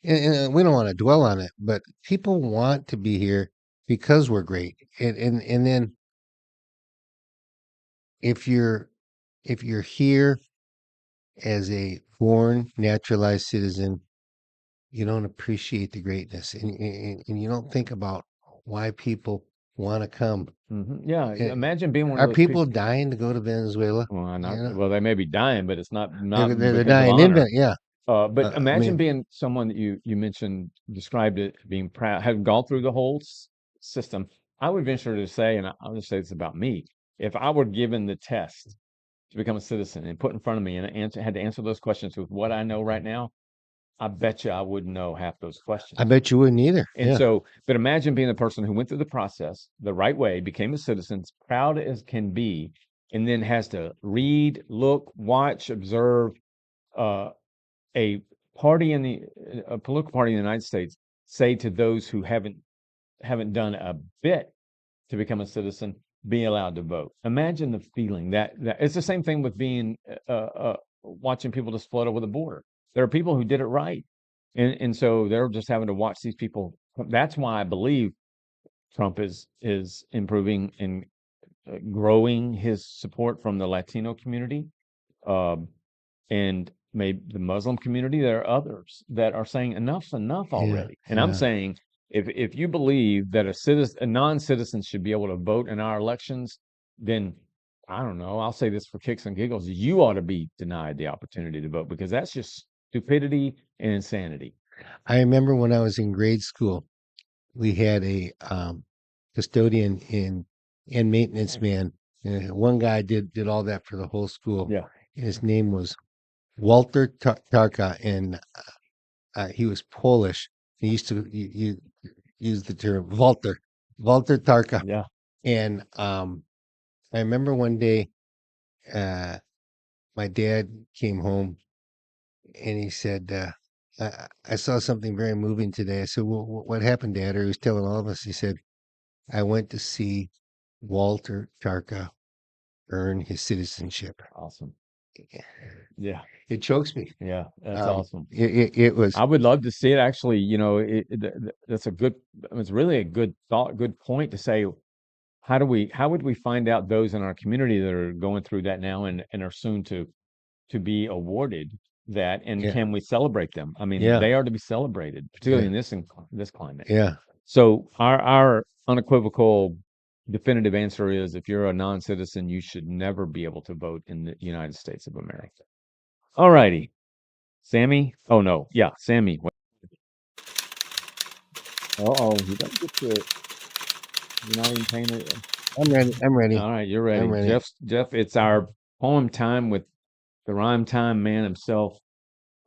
and we don't want to dwell on it, but people want to be here because we're great. And then if you're here as a born naturalized citizen, you don't appreciate the greatness, and you don't think about why people want to come. Yeah, Eh, imagine being one of Are those people. people dying to go to Venezuela? Well, You know, well, they may be dying, but it's not they're because of dying in honor. Yeah. But I imagine mean, being someone that you mentioned, described it, being proud, having gone through the whole system. I would venture to say, and I'll just say this about me: if I were given the test to become a citizen and put in front of me and had to answer those questions with what I know right now, I bet you I wouldn't know half those I questions. bet you wouldn't either. And so, but imagine being the person who went through the process the right way, became a citizen, as proud as can be, and then has to read, look, watch, observe uh, a a political party in the United States say to those who haven't done a bit to become a citizen, be allowed to vote. Imagine the feeling that it's the same thing with being watching people just float over the border. There are people who did it right, and so they're just having to watch these people. That's why I believe Trump is improving and growing his support from the Latino community. Um, and maybe the Muslim community. There are others that are saying enough's enough Yeah. already. And I'm saying if you believe that a non-citizen should be able to vote in our elections, then I don't know. I'll say this for kicks and giggles: you ought to be denied the opportunity to vote because that's just stupidity and insanity. I remember when I was in grade school, we had a custodian and maintenance man. One guy did all that for the whole school. Yeah. His name was Walter Tarka, and he was Polish. He used to use the term Walter Tarka. Yeah. And I remember one day, uh, my dad came home and he said, I saw something very moving today. I said, well, what happened, Dad? Or he was telling all of us. He said, I went to see Walter Tarka earn his citizenship. Awesome. Yeah. It chokes me. Yeah. That's awesome. It was, I would love to see it. Actually, that's a good. It's really a good thought, good point to say. How would we find out those in our community that are going through that now and are soon to be awarded that, and yeah, can we celebrate them? I mean, yeah, they are to be celebrated, particularly yeah, in this climate. yeah. So our unequivocal definitive answer is: if you're a non-citizen, you should never be able to vote in the United States of America. All righty, Sammy. Oh no, yeah, Sammy. Uh-oh, you don't get to. You're not even paying it. I'm ready. I'm ready. All right, you're I'm ready. ready. Jeff, it's our poem time with the rhyme time man himself,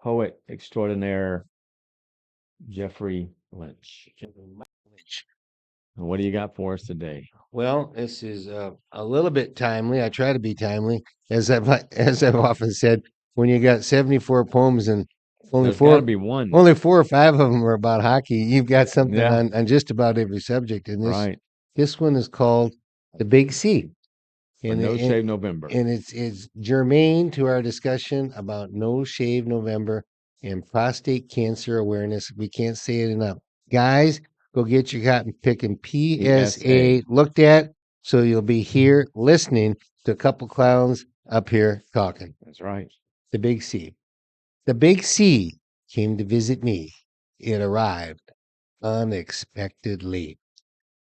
poet extraordinaire, Jeffrey Lynch. What do you got for us today? Well, this is a little bit timely. I try to be timely, as I've often said. When you got 74 poems and only There's got to four, be one. only 4 or 5 of them are about hockey, you've got something Yeah, on just about every subject. And right. this one is called The Big C, A and No it, Shave November. and it's germane to our discussion about No Shave November and prostate cancer awareness. We can't say it enough. Guys, go get your cotton picking PSA. PSA looked at, so you'll be here listening to a couple clowns up here talking. That's right. The Big C. The Big C came to visit me. It arrived unexpectedly.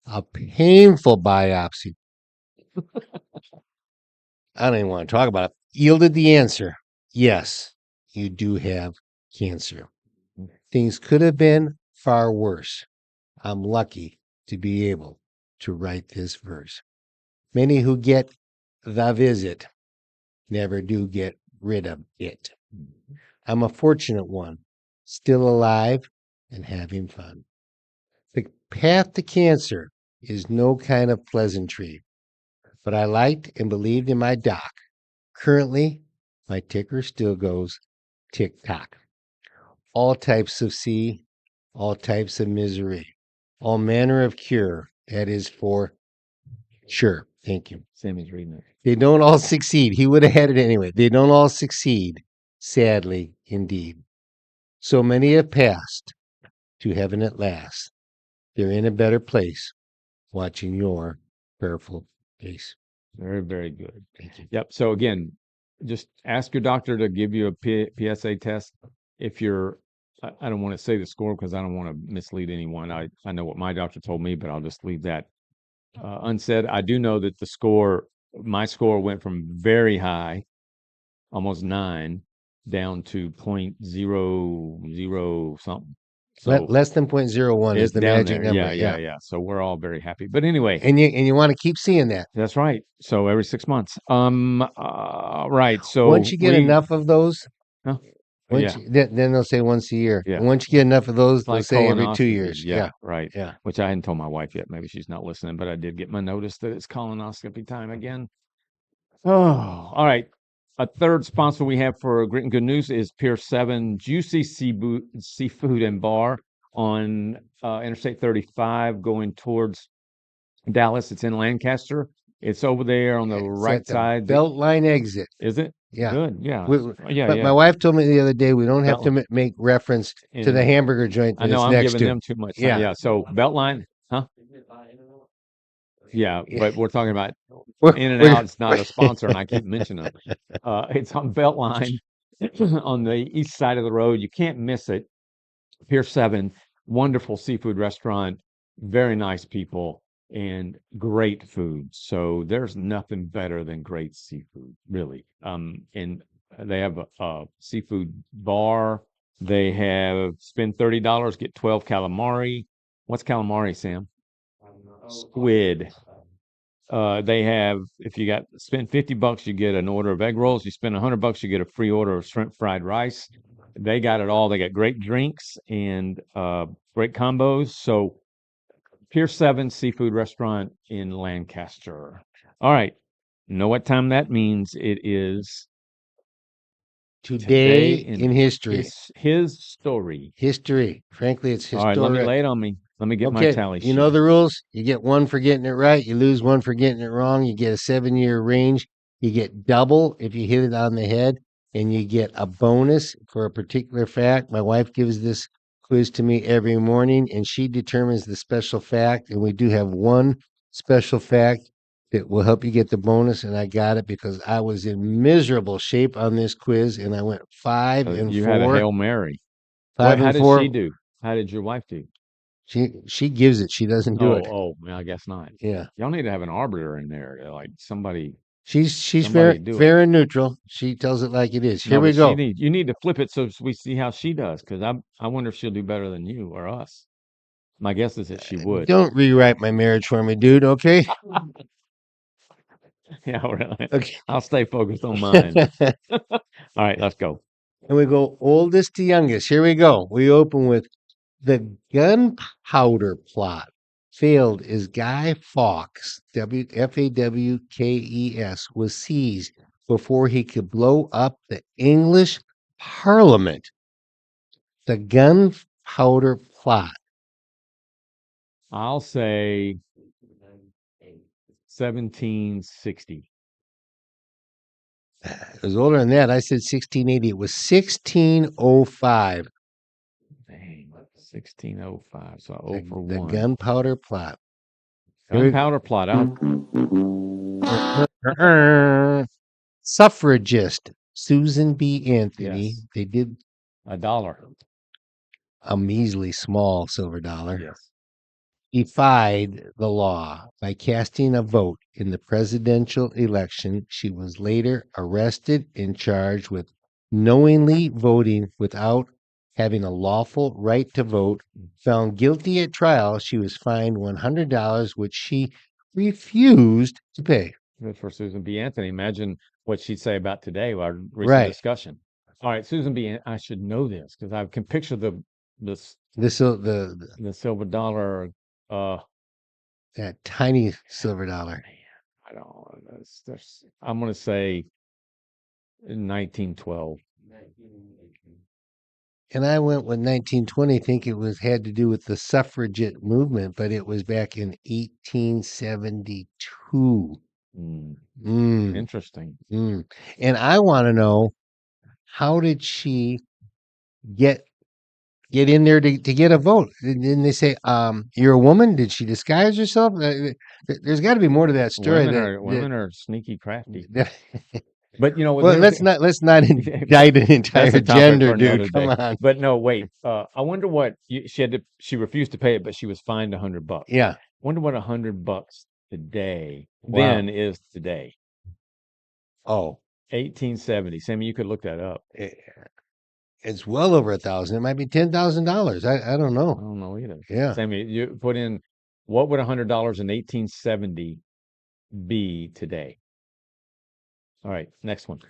A painful biopsy. I don't even want to talk about it. Yielded the answer: yes, you do have cancer. Things could have been far worse. I'm lucky to be able to write this verse. Many who get the visit never do get rid of it. I'm a fortunate one, still alive and having fun. The path to cancer is no kind of pleasantry, but I liked and believed in my doc. Currently, my ticker still goes tick tock. All types of C, all types of misery, all manner of cure. That is for sure. Thank you. Sammy's reading it. They don't all succeed. He would have had it anyway. They don't all succeed, sadly, indeed. So many have passed to heaven at last. They're in a better place, watching your prayerful face. Very, very good. Thank you. Yep. So again, just ask your doctor to give you a PSA test. If you're, I don't want to say the score because I don't want to mislead anyone. I know what my doctor told me, but I'll just leave that unsaid. I do know that my score went from very high, almost 9, down to 0.00 something. So Less than 0.01 is it's the down magic there. number. Yeah. So we're all very happy. But anyway, And you want to keep seeing that. that's right. So every 6 months. Right. Once So you get enough of those, huh? once Yeah, then they'll say once a year. yeah. And once you get enough of those, It's they'll like say every 2 colonoscopy. years. Yeah, right. Yeah. Which I hadn't told my wife yet. Maybe she's not listening, but I did get my notice that it's colonoscopy time again. Oh, all right. A third sponsor we have for Grit and Good News is Pier 7 Juicy Seafood and Bar on Interstate 35 going towards Dallas. It's in Lancaster. It's over there on the It's right at the side. Beltline exit. Is it? Yeah. Good. Yeah. But Yeah. my wife told me the other day we don't have Beltline. to make reference to the And hamburger joint I that know it's I'm next giving to. them too much time. Yeah. Yeah. So Beltline, huh? Yeah, Yeah. but we're talking about We're, In and we're, Out. It's not a sponsor, and I keep mentioning them. It's on Beltline on the east side of the road. You can't miss it. Pier 7, wonderful seafood restaurant, very nice people, and great food. So there's nothing better than great seafood, really. And they have a seafood bar. They have spend $30, get 12 calamari. What's calamari, Sam? Squid. They have, if you spend $50, you get an order of egg rolls. You spend $100, you get a free order of shrimp fried rice. They got it all. They got great drinks and great combos. So Pier 7 Seafood Restaurant in Lancaster. All right. Know what time that means? It is today today in in history. his story. History. Frankly, it's All right, let me historic. lay it on me. Let me get my Okay, tally you know sheet. the rules. You get one for getting it right. You lose one for getting it wrong. You get a 7-year range. You get double if you hit it on the head, and you get a bonus for a particular fact. My wife gives this quiz to me every morning, and she determines the special fact. And we do have one special fact that will help you get the bonus. And I got it because I was in miserable shape on this quiz, and I went five and You had a four, Hail Mary. five How and did she four. do? How did your wife do? She gives it. She doesn't do it. Yeah, I guess not. Yeah. Y'all need to have an arbiter in there, like somebody She's somebody do it. fair and neutral. She tells it like it is. Here No, we but go. you need to flip it so we see how she does, because I wonder if she'll do better than you or us. My guess is that she would. Don't rewrite my marriage for me, dude. Okay. Yeah, really. Okay. I'll stay focused on mine. All right, let's go. And we go oldest to youngest. Here we go. We open with the gunpowder plot failed as Guy Fawkes, Fawkes, was seized before he could blow up the English Parliament. The gunpowder plot. I'll say 1760. It was older than that. I said 1680. It was 1605. Dang, 1605. So 0 for The 1. gunpowder plot. Gunpowder plot. Suffragist Susan B. Anthony. Yes. They did $1. a measly small silver dollar. Yes. Defied the law by casting a vote in the presidential election. She was later arrested and charged with knowingly voting without having a lawful right to vote. Found guilty at trial, she was fined $100, which she refused to pay. Good for Susan B. Anthony. Imagine what she'd say about today, our recent Right. discussion. All right, Susan B. I should know this because I can picture the silver dollar. That tiny silver dollar. I don't. I'm going to say 1912. And I went with 1920, think it had to do with the suffragette movement, but it was back in 1872. Mm, Interesting. And I want to know, how did she get in there to get a vote? Didn't they say, you're a woman? Did she disguise herself? There's got to be more to that story. Women are sneaky, crafty. that But well, let's not indict an entire that's a topic gender, for another dude. Come day. on. But no, wait. I wonder what she refused to pay it, but she was fined $100. Yeah. Wonder what $100 today Wow. then is today. Oh, 1870. Sammy, you could look that up. it's well over 1,000. It might be $10,000. I don't I know. don't know either. Yeah. Sammy, you put in, what would $100 in 1870 be today? All right, next one.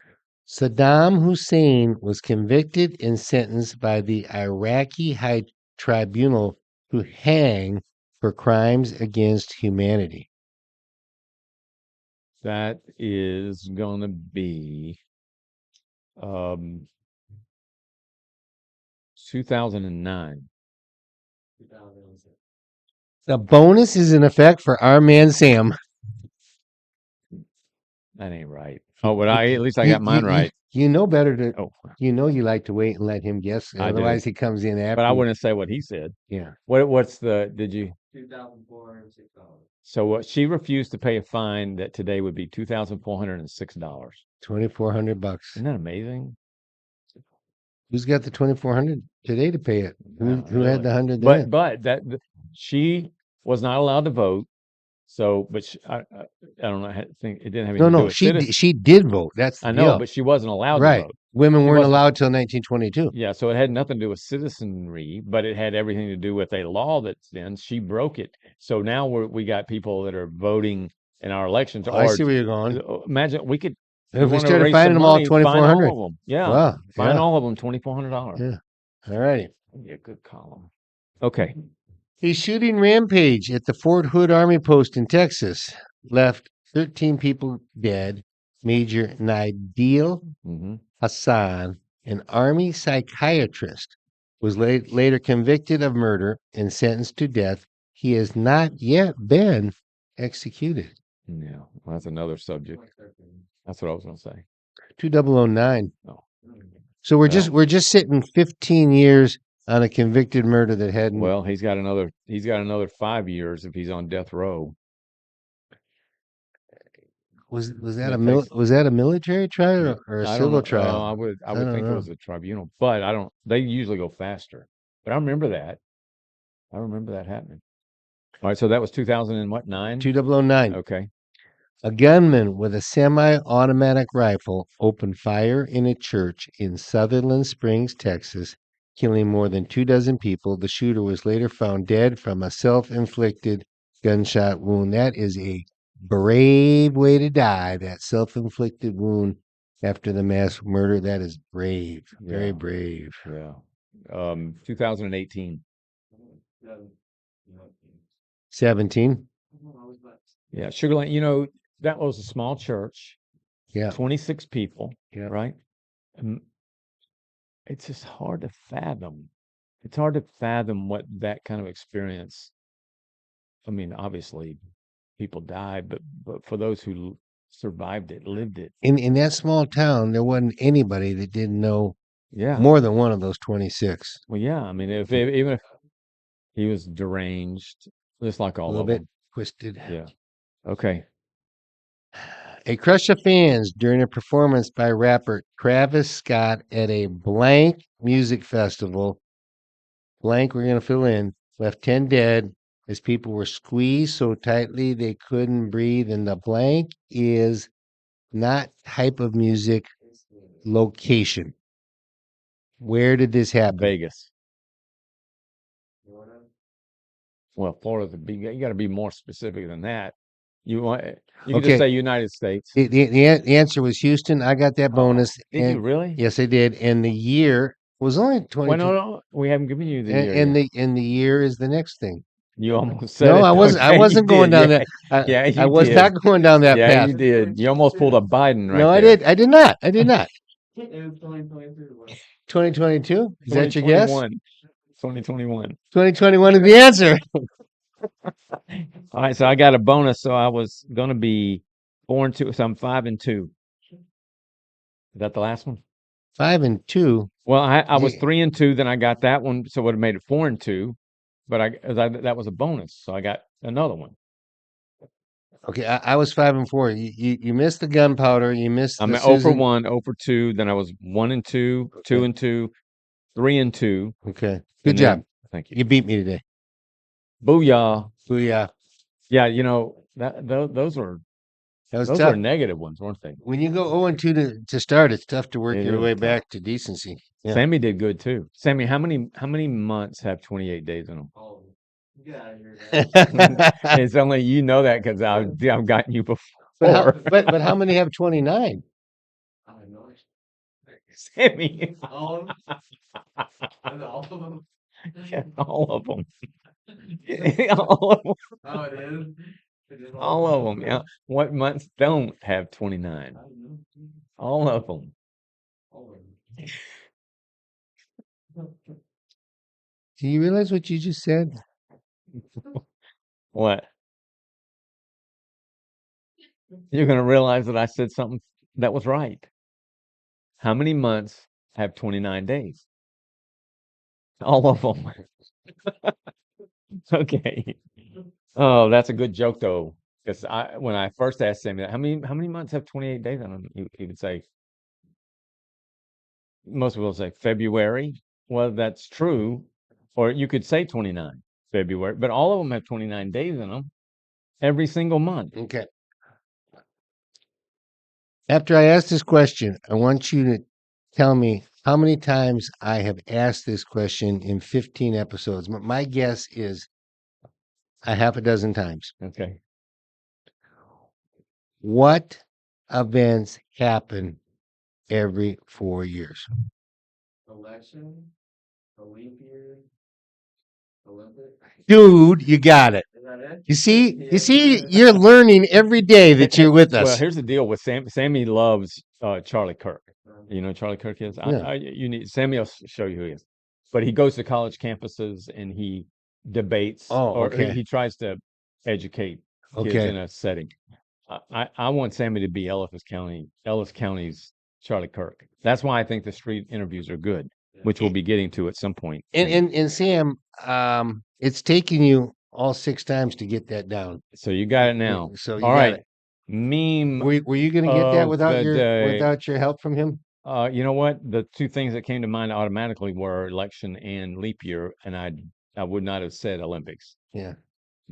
Saddam Hussein was convicted and sentenced by the Iraqi High Tribunal to hang for crimes against humanity. That is going to be 2009. The bonus is in effect for our man Sam. That ain't right. Oh, but at least I got mine right. You know better to. Oh, you like to wait and let him guess. I do. Otherwise, he comes in after. But I you. wouldn't say what he said. Yeah. What's the? Did you? $2,406. So she refused to pay a fine that today would be $2,406. $2,400. Isn't that amazing? Who's got the 2,400 today to pay it? Who had the 100? But she was not allowed to vote. So, but I don't know. I think it didn't have anything to do with citizenship. She did vote. That's the I know, deal. but she wasn't allowed to vote. Women weren't allowed till 1922. Yeah, so it had nothing to do with citizenry, but it had everything to do with a law that's then she broke it. So now we got people that are voting in our elections. I see where you're going. Imagine we could. If we started finding them all 2,400. Fine all of them. Yeah. Wow. Fine all of them $2,400. Yeah. All righty. That'd be a good column. Okay. A shooting rampage at the Fort Hood Army Post in Texas left 13 people dead. Major Naidil Hassan, an Army psychiatrist, was later convicted of murder and sentenced to death. He has not yet been executed. Yeah, well, that's another subject. That's what I was going to say. 2009. Oh. So we're just sitting 15 years on a convicted murder that hadn't. Well, he's got another 5 years if he's on death row. Was that a military trial or a civil trial? I would think it was a tribunal, but they usually go faster. But I remember that. I remember that happening. All right, so that was 2009? 2009. Okay. A gunman with a semi-automatic rifle opened fire in a church in Sutherland Springs, Texas, killing more than 24 people. The shooter was later found dead from a self-inflicted gunshot wound. That is a brave way to die, that self-inflicted wound after the mass murder. That is brave. Very brave. Yeah. 2018. 17. Yeah, Sugar Land, that was a small church. Yeah. 26 people. Yeah. Right? It's just hard to fathom. It's hard to fathom what that kind of experience. I mean, obviously people died, but for those who survived it, lived it. In that small town, there wasn't anybody that didn't know more than one of those 26. Well, yeah. I mean, even if he was deranged, just like all of them. A little bit twisted. Yeah. Okay. A crush of fans during a performance by rapper Travis Scott at a blank music festival. Blank, we're going to fill in. Left 10 dead as people were squeezed so tightly they couldn't breathe. And the blank is not type of music, location. Where did this happen? Vegas. Well, Florida's you got to be more specific than that. You can just say United States. The answer was Houston. I got that bonus. Did you really? Yes, I did. And the year was only 20. Well, no, we haven't given you the year. And the year is the next thing. You almost said it. No, I wasn't. Okay, I wasn't going down that. I was not going down that path. Yeah, you did. You almost pulled a Biden right No, there. I did. I did not. I did not. 2022? Is that your guess? 2021. 2021 is the answer. All right, so I got a bonus. So I was gonna be 4-2. So I'm 5-2. Is that the last one? 5-2. Well, I was Yeah. 3-2. Then I got that one, so it would have made it 4-2. But that was a bonus, so I got another one. Okay, I was 5-4. You missed the gunpowder. You missed I'm the at 0 for Susan. 1, 0 for 2. Then I was 1-2, Okay. 2-2, 3-2, Okay. Good and job. then thank you. You beat me today. Booyah! Booyah. Yeah, you know those are That was those are tough. negative ones, weren't they? When you go 0-2 to start, it's tough to work It your is way tough. back to decency. Yeah. Sammy did good too. Sammy, how many months have 28 days in them? Get out of here, man. It's only you know that because I've gotten you But how before. but how many have 29? I have no idea. Sammy, All of them? Is it all of them? yeah, all of them. All of them. Oh, it is? It is All of them. Yeah. What months don't have 29? I don't know. All of them. All of them. Do you realize what you just said? What? You're going to realize that I said something that was right. How many months have 29 days? All of them. Okay. Oh, that's a good joke though. Because when I first asked Sammy that, how many months have 28 days on them? He would say, most people say February. Well, that's true. Or you could say 29 February, but all of them have 29 days in them every single month. Okay. After I ask this question, I want you to tell me how many times I have asked this question in 15 episodes. My guess is a half a dozen times. Okay. What events happen every 4 years? Election, a leap year, Olympic. Dude, you got it. Is that it? You see, Yeah. you're learning every day that you're with Well, us. here's the deal with Sammy loves Charlie Kirk. You know who Charlie Kirk is? Yeah. Sammy will show you who he is. But he goes to college campuses and he debates, Oh, or okay. he tries to educate kids Okay. in a setting. I want Sammy to be Ellis County's Charlie Kirk. That's why I think the street interviews are good, which we'll be getting to at some point. And Sam, it's taking you all 6 times to get that down. So you got it now. So you All got right. it. Meme Were you going to get that of without the day. without your help from him? You know what? The two things that came to mind automatically were election and leap year, and I would not have said Olympics. Yeah.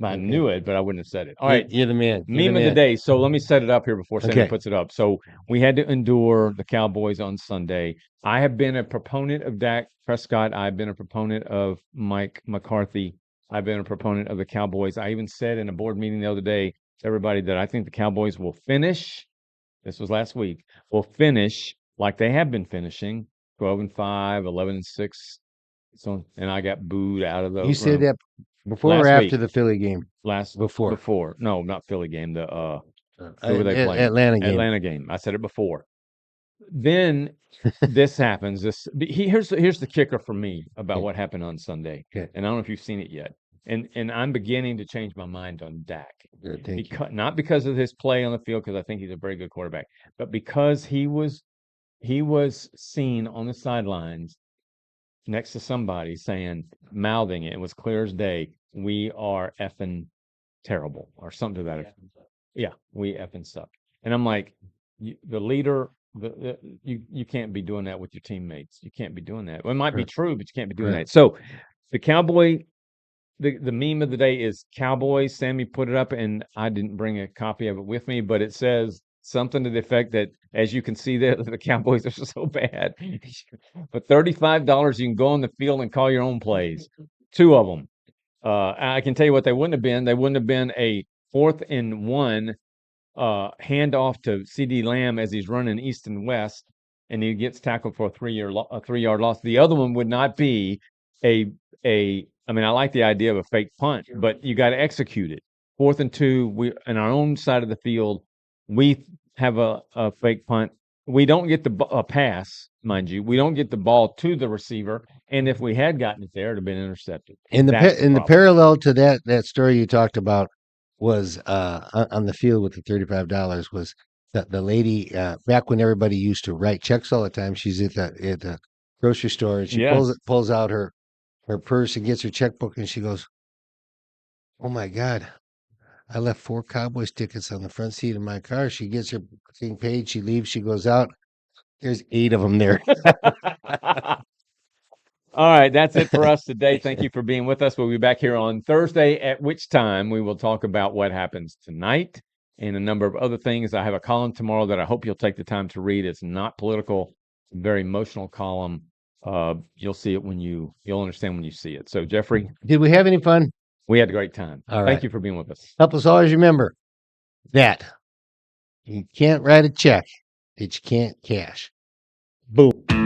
I Okay. knew it, but I wouldn't have said it. All right. You're the man. You're Meme of the man. day. So let me set it up here before Sammy Okay. puts it up. So we had to endure the Cowboys on Sunday. I have been a proponent of Dak Prescott. I've been a proponent of Mike McCarthy. I've been a proponent of the Cowboys. I even said in a board meeting the other day to everybody that I think the Cowboys will finish. This was last week. Will finish like they have been finishing, 12-5, 11-6. So, and I got booed out of the You said room that before or last after week. the Philly game? Before. No, not Philly game. Who were they playing? Atlanta game. Atlanta game. I said it before. Then this happens. Here's the kicker for me about Okay. what happened on Sunday. Okay. And I don't know if you've seen it yet. And I'm beginning to change my mind on Dak. Good, thank you. Not because of his play on the field, because I think he's a very good quarterback, but because he was seen on the sidelines next to somebody mouthing it. It was clear as day. We are effing terrible, or something to that effect. Yeah, we effing suck. And I'm like, the leader, you can't be doing that with your teammates. You can't be doing that. Well, it might be Right. true, but you can't be doing Right. that. So the Cowboy, the meme of the day is Cowboys. Sammy put it up, and I didn't bring a copy of it with me, but it says something to the effect that, as you can see there, the Cowboys are so bad. For $35, you can go on the field and call your own plays. 2 of them. I can tell you what they wouldn't have been. They wouldn't have been a 4th and 1 handoff to CD Lamb as he's running east and west, and he gets tackled for a 3-yard loss. The other one would not be a. I mean, I like the idea of a fake punt, but you got to execute it. 4th and 2, we on our own side of the field, we have a fake punt. We don't get a pass. mind you. We don't get the ball to the receiver, and if we had gotten it there, it'd have been intercepted. And the That's the and the problem. parallel to that story you talked about was on the field with the $35 was the lady back when everybody used to write checks all the time. She's at the grocery store and she Yes. pulls out her purse and gets her checkbook and she goes, "Oh my God, I left 4 Cowboys tickets on the front seat of my car." She gets her thing paid. She leaves. She goes out. There's 8 of them there. All right, that's it for us today. Thank you for being with us. We'll be back here on Thursday, at which time we will talk about what happens tonight and a number of other things. I have a column tomorrow that I hope you'll take the time to read. It's not political, it's a very emotional column. You'll see it you'll understand when you see it. So, Jeffrey, Did we have any fun? we had a great time. All Thank right. you for being with us. Help us always remember that you can't write a check that you can't cash. Boom.